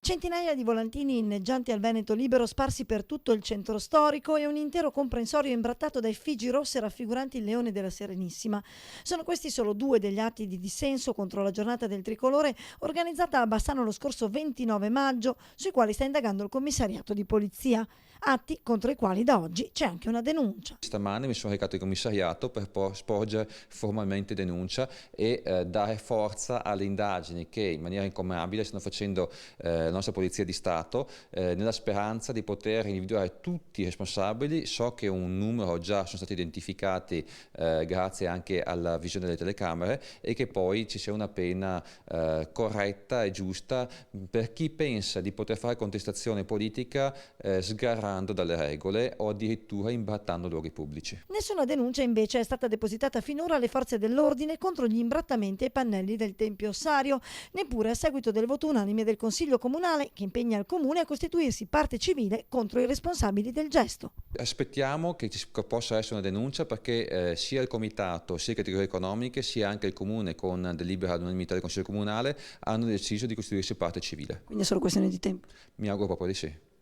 Centinaia di volantini inneggianti al Veneto libero sparsi per tutto il centro storico e un intero comprensorio imbrattato da effigi rosse raffiguranti il leone della Serenissima. Sono questi solo due degli atti di dissenso contro la giornata del tricolore organizzata a Bassano lo scorso 29 maggio, sui quali sta indagando il commissariato di polizia. Atti contro i quali da oggi c'è anche una denuncia. Stamane mi sono recato in commissariato per sporgere formalmente denuncia e dare forza alle indagini che in maniera incommentabile stanno facendo la nostra Polizia di Stato nella speranza di poter individuare tutti i responsabili. So che un numero già sono stati identificati grazie anche alla visione delle telecamere e che poi ci sia una pena corretta e giusta per chi pensa di poter fare contestazione politica sgarrando dalle regole o addirittura imbrattando luoghi pubblici. Nessuna denuncia invece è stata depositata finora alle forze dell'ordine contro gli imbrattamenti ai pannelli del Tempio Ossario, neppure a seguito del voto unanime del Consiglio Comunale che impegna il Comune a costituirsi parte civile contro i responsabili del gesto. Aspettiamo che ci possa essere una denuncia perché sia il Comitato, sia le categorie economiche, sia anche il Comune con delibera all'unanimità del Consiglio Comunale hanno deciso di costituirsi parte civile. Quindi è solo questione di tempo. Mi auguro proprio di sì.